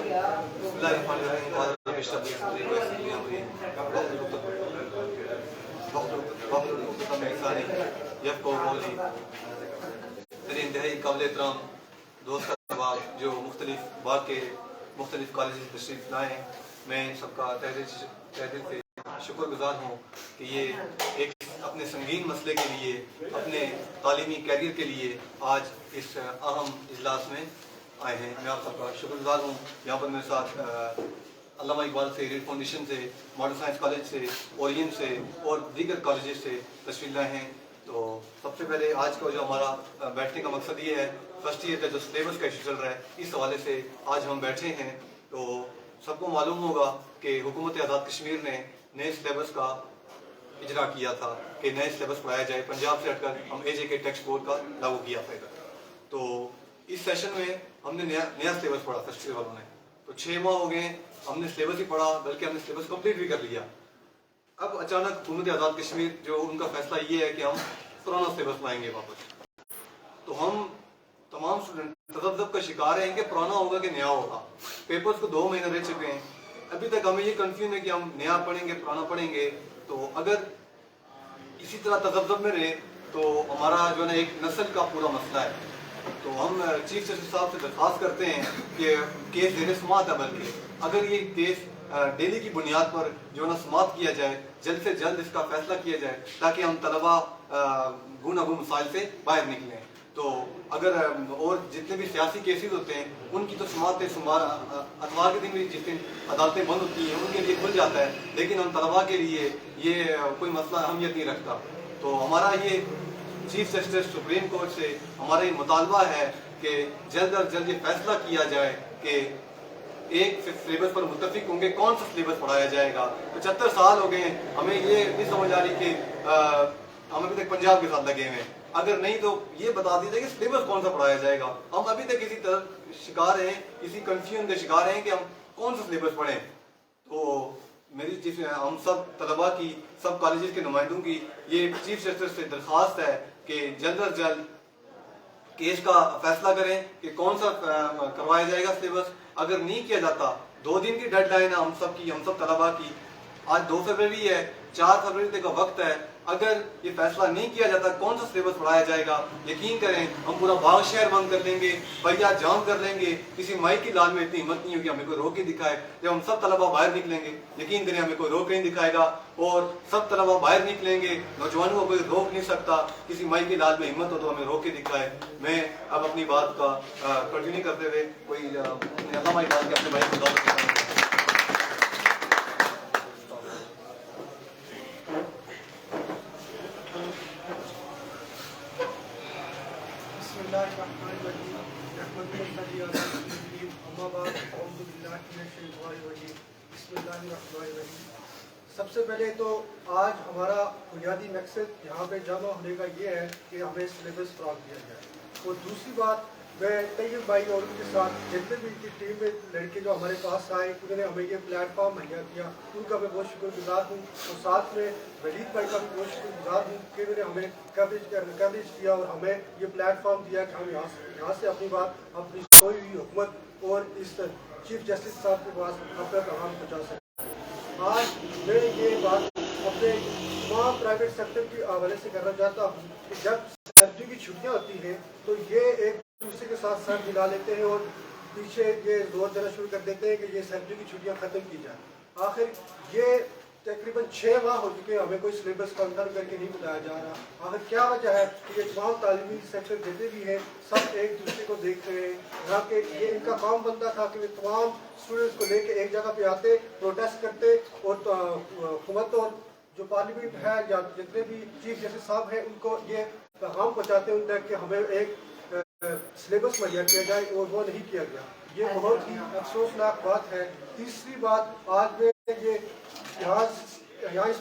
بسم الله الرحمن الرحيم. قال رب اشرح لي صدري ويسر لي امري واحلل عقدة من لساني يفقهوا قولي. میرے انتہائی قابل احترام دوست احباب جو مختلف باغ کے مختلف کالجز تشریف لائے ہیں، میں سب کا تہ دل سے شکر گزار ہوں کہ یہ ایک اپنے سنگین مسئلے کے لیے، اپنے تعلیمی کیریئر کے لیے آج اس اہم اجلاس میں آئے ہیں۔ میں آپ سب کا شکر گزار ہوں۔ یہاں پر میرے ساتھ علامہ اقبال سے، ریڈ فاؤنڈیشن سے، ماڈل سائنس کالج سے، اورین سے اور دیگر کالجز سے تشریف لائے ہیں۔ تو سب سے پہلے آج کا جو ہمارا بیٹھنے کا مقصد یہ ہے، فرسٹ ایئر کا جو سلیبس کا ایشو چل رہا ہے، اس حوالے سے آج ہم بیٹھے ہیں۔ تو سب کو معلوم ہوگا کہ حکومت آزاد کشمیر نے نئے سلیبس کا اجرا کیا تھا کہ نئے سلیبس پڑھایا جائے، پنجاب سے ہٹ کر ہم اے جے کے ٹیکسٹ بورڈ کا لاگو کیا تھا ادھر۔ تو اس سیشن میں ہم نے نیا سلیبس پڑھا فرسٹ ایئر والوں نے۔ تو 6 ماہ ہو گئے، ہم نے سلیبس ہی پڑھا، بلکہ ہم نے سلیبس کمپلیٹ بھی کر لیا۔ اب اچانک حکومت آزاد کشمیر جو ان کا فیصلہ یہ ہے کہ ہم پرانا سلیبس لائیں گے واپس۔ تو ہم تمام اسٹوڈنٹ تذبذب کا شکار ہیں کہ پرانا ہوگا کہ نیا ہوگا۔ پیپرز کو 2 مہینے رہ چکے ہیں، ابھی تک ہمیں یہ کنفیوژن ہے کہ ہم نیا پڑھیں گے پرانا پڑھیں گے۔ تو اگر اسی طرح تذبذب میں رہے تو ہمارا جو ہے نا ایک نسل کا پورا مسئلہ ہے۔ تو ہم چیف جسٹس صاحب سے درخواست کرتے ہیں کہ کیس زیر سماعت ہے، بلکہ اگر یہ کیس ڈیلی کی بنیاد پر جو ہے نا سماعت کیا جائے، جلد سے جلد اس کا فیصلہ کیا جائے تاکہ ہم طلبہ گوناگون مسائل سے باہر نکلیں۔ تو اگر اور جتنے بھی سیاسی کیسز ہوتے ہیں ان کی تو سماعتیں اتوار کے دن بھی جس دن عدالتیں بند ہوتی ہیں ان کے لیے کھل جاتا ہے، لیکن ہم طلباء کے لیے یہ کوئی مسئلہ اہمیت نہیں رکھتا۔ تو ہمارا یہ چیف جسٹس سپریم کورٹ سے ہمارا یہ مطالبہ ہے کہ جلد از جلد یہ فیصلہ کیا جائے کہ ایک سلیبس پر متفق ہوں گے کون سا سلیبس پڑھایا جائے گا۔ 75 سال ہو گئے ہیں، ہمیں یہ نہیں سمجھ آ رہی کہ ہم ابھی تک پنجاب کے ساتھ لگے ہوئے ہیں۔ اگر نہیں تو یہ بتا دیجیے کہ سلیبس کون سا پڑھایا جائے گا۔ ہم ابھی تک اسی طرح شکار ہیں، اسی کنفیوژن کے شکار ہیں کہ ہم کون سا سلیبس پڑھیں۔ تو میری ہم سب طلباء کی، سب کالجز کے نمائندوں کی یہ چیف جسٹس سے درخواست ہے کہ جلد از جلد کیس کا فیصلہ کریں کہ کون سا کروایا جائے گا سلیبس۔ اگر نہیں کیا جاتا، 2 دن کی ڈیڈ لائن ہے ہم سب طلباء کی۔ آج 2 فروری ہے، 4 فروری تک کا وقت ہے۔ اگر یہ فیصلہ نہیں کیا جاتا کون سا سلیبس پڑھایا جائے گا، یقین کریں ہم پورا باغ شہر بند کر لیں گے، بھیا جام کر لیں گے۔ کسی مائی کی لال میں اتنی ہمت نہیں ہوگی ہمیں کوئی روک کے دکھائے۔ جب ہم سب طلباء باہر نکلیں گے، یقین کریں ہمیں کوئی روک نہیں دکھائے گا، اور سب طلباء باہر نکلیں گے، نوجوانوں کو کوئی روک نہیں سکتا۔ کسی مائی کی لال میں ہمت ہو تو ہمیں روک کے دکھائے۔ میں اب اپنی بات کا کنٹینیو کرتے ہوئے کوئی علامہ اقبال کے اپنے بھائی کو دعوت کرتا ہوں۔ سب سے پہلے تو آج ہمارا بنیادی مقصد یہاں پہ جمع ہونے کا یہ ہے کہ ہمیں سلیبس فراہم کیا جائے، اور دوسری بات میں طیب بھائی اور ان کے ساتھ جتنے بھی ان کی ٹیم میں لڑکے جو ہمارے پاس آئے انہوں نے ہمیں یہ پلیٹ فارم مہیا کیا، ان کا میں بہت شکر گزار ہوں، اور ساتھ میں ولید بھائی کا بھی بہت شکر گزار ہوں کہ انہوں نے ہمیں کوریج کیا اور ہمیں یہ پلیٹ فارم دیا کہ ہم یہاں سے اپنی بات اپنی سوئی ہوئی حکومت اور اس چیف جسٹس صاحب کے پاس اپنا پیغام پہنچا سکیں۔ آج میں یہ بات اپنے تمام پرائیویٹ سیکٹر کے حوالے سے کرنا چاہتا ہوں کہ جب سردی کی چھٹیاں ہوتی ہیں تو یہ ایک دوسرے کے ساتھ سر ملا لیتے ہیں اور پیچھے یہ زور دینا شروع کر دیتے ہیں کہ یہ سردی کی چھٹیاں ختم کی جائیں۔ آخر یہ تقریباً 6 ماہ ہو چکے ہیں، ہمیں کوئی سلیبس کنفرم کر کے نہیں بتایا جا رہا۔ آخر کیا وجہ ہے کہ یہ تمام تعلیمی سیکٹر جتنے بھی ہیں سب ایک دوسرے کو دیکھ رہے ہیں، جہاں کہ یہ ان کا کام بنتا تھا کہ وہ تمام اسٹوڈنٹس کو لے کے ایک جگہ پہ آتے، پروٹیسٹ کرتے، اور حکومت اور جو پارلیمنٹ ہے یا جتنے بھی چیف جسٹس صاحب ہیں ان کو یہ پیغام پہنچاتے ان تک کہ ہمیں ایک سلیبس مہیا کیا جائے، اور وہ نہیں کیا گیا۔ یہ بہت ہی افسوسناک بات ہے۔ تیسری بات، آج میں یہ یہاں اس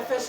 FSC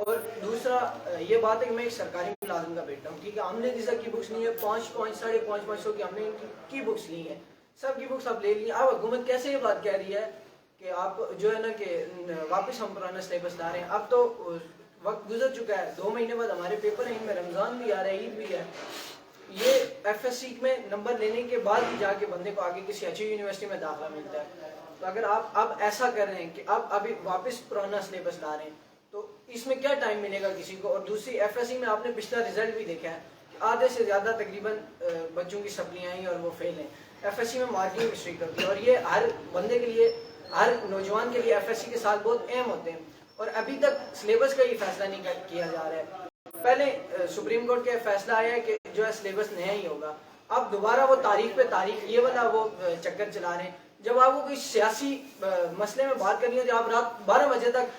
اور دوسرا یہ بات ہے کہ میں ایک سرکاری ملازم کا بیٹا ہوں، ٹھیک ہے. ہم نے کسی کی بکس لی ہے 500 کی ہم نے بکس لی ہیں، سب کی بکس اب لے لی ہیں. اب حکومت کیسے یہ بات کہہ رہی ہے کہ آپ جو ہے نا کہ واپس ہم پرانا سلیبس لا رہے ہیں؟ اب تو وقت گزر چکا ہے، 2 مہینے بعد ہمارے پیپر ہیں، ان میں رمضان بھی آ رہا ہے، عید بھی ہے. یہ ایف ایس سی میں نمبر لینے کے بعد ہی جا کے بندے کو آگے کسی اچھی یونیورسٹی میں داخلہ ملتا ہے. تو اگر آپ اب ایسا کر رہے ہیں کہ آپ ابھی واپس پرانا سلیبس لا رہے ہیں تو اس میں کیا ٹائم ملے گا کسی کو؟ اور دوسری ایف ایس سی میں آپ نے پچھلا رزلٹ بھی دیکھا ہے کہ آدھے سے زیادہ تقریباً بچوں کی سپلیاں آئیں اور وہ فیل ہیں. ایف ایس سی میں مارکنگ اسٹرکٹ ہوتی ہے اور یہ ہر بندے کے لیے، ہر نوجوان کے لیے ایف ایس سی کے سال بہت اہم ہوتے ہیں. اور ابھی تک سلیبس کا یہ فیصلہ نہیں کیا جا رہا ہے. پہلے سپریم کورٹ کا فیصلہ آیا ہے کہ جو ہے سلیبس نیا ہی ہوگا. اب دوبارہ وہ تاریخ پہ تاریخ یہ والا وہ چکر چلا رہے ہیں. جب آپ کو کوئی سیاسی مسئلے میں بات کرنی ہوتی ہے، آپ رات 12 بجے تک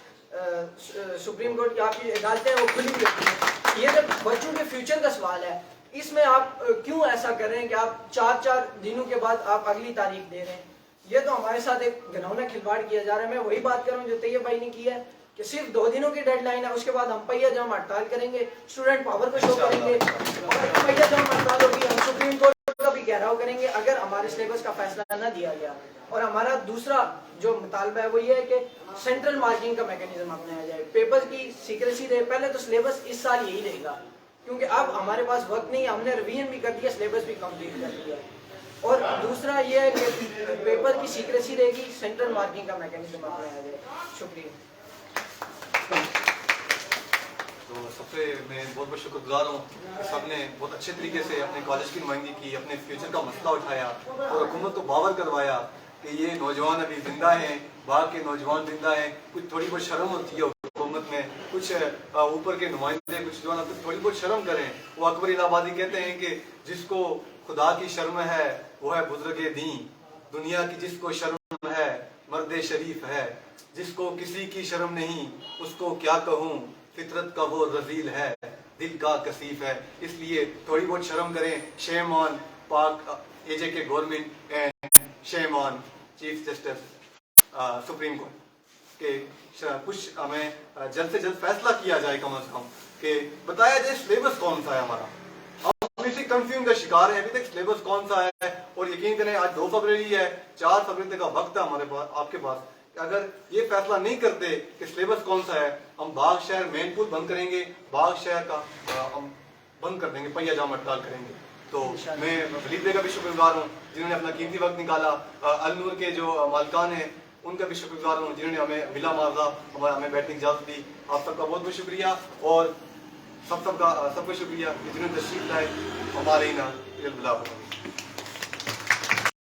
سپریم کورٹ کی آپ کی عدالتیں وہ کھلی ہوتی ہیں. یہ جب بچوں کے فیوچر کا سوال ہے، اس میں آپ کیوں ایسا کر رہے ہیں کہ آپ 4 دنوں کے بعد آپ اگلی تاریخ دے رہے ہیں؟ یہ تو ہمارے ساتھ ایک گھنونا کھلواڑ کیا جا رہا ہے. میں وہی بات کر رہا ہوں جو طیب بھائی نے کی ہے کہ صرف 2 دنوں کی ڈیڈ لائن ہے، اس کے بعد ہم پہیہ جام ہڑتال کریں گے، اسٹوڈنٹ پاور کو شو کریں گے اور پہیہ جام ہڑتال ہوگی. ہم سپریم کورٹ کا بھی گھیراؤ کریں گے اگر ہمارے سلیبس کا فیصلہ نہ دیا گیا. اور ہمارا دوسرا جو مطالبہ ہے وہ یہ ہے کہ سینٹرل مارکنگ کا میکینزم اپنایا جائے، پیپر کی سیکریسی رہے. پہلے تو سلیبس اس سال یہی رہے گا کیونکہ اب ہمارے پاس وقت نہیں ہے، ہم نے ریویژن بھی کر دیا، سلیبس بھی کمپلیٹ کر دیا. اور دوسرا یہ ہے کہ پیپر کی سیکریسی رہے گی، سینٹرل مارکنگ کا میکینزم اپنایا جائے. شکریہ. تو سب سے میں بہت بہت شکر گزار ہوں کہ سب نے بہت اچھے طریقے سے اپنے کالج کی نمائندگی کی، اپنے فیوچر کا مسئلہ اٹھایا اور حکومت کو باور کروایا کہ یہ نوجوان ابھی زندہ ہیں، باہر کے نوجوان زندہ ہیں. کچھ تھوڑی بہت شرم ہوتی ہے حکومت میں، کچھ اوپر کے نمائندے کچھ جو ہے نا تھوڑی بہت شرم کریں. وہ اکبر الہ آبادی کہتے ہیں کہ جس کو خدا کی شرم ہے وہ ہے بزرگ دین، دنیا کی جس کو شرم ہے مرد شریف ہے، جس کو کسی کی شرم نہیں اس کو کیا کہوں، فطرت کا وہ رذیل ہے، دل کا کثیف ہے. اس لیے تھوڑی بہت شرم کریں. شیم آن پاک A J K government and shame on chief justice supreme court کہ کچھ ہمیں جلد سے جلد فیصلہ کیا جائے، کم از کم کہ بتایا جائے سلیبس کون سا ہے ہمارا. ہم اسی کنفیوژن کا شکار ہیں، ابھی تک سلیبس کون سا ہے. اور یقین کریں آج 2 فروری ہے، 4 فروری تک کا وقت ہے ہمارے پاس، آپ کے پاس. اگر یہ فیصلہ نہیں کرتے کہ سلیبس کون سا ہے، ہم باغ شہر مین پل بند کریں گے، باغ شہر کا ہم بند کر دیں گے، پہیہ جام ہڑتال کریں گے. تو میں ولید بھائی کا بھی شکر گزار ہوں جنہوں نے اپنا قیمتی وقت نکالا. النور کے جو مالکان ہیں ان کا بھی شکر گزار ہوں جنہوں نے ہمیں بلا معاوضہ ہمیں بیٹھنے کی اجازت دی. آپ سب کا بہت بہت شکریہ اور سب کا شکریہ کہ جنہوں نے تشریف لائے ہمارے ہی نا.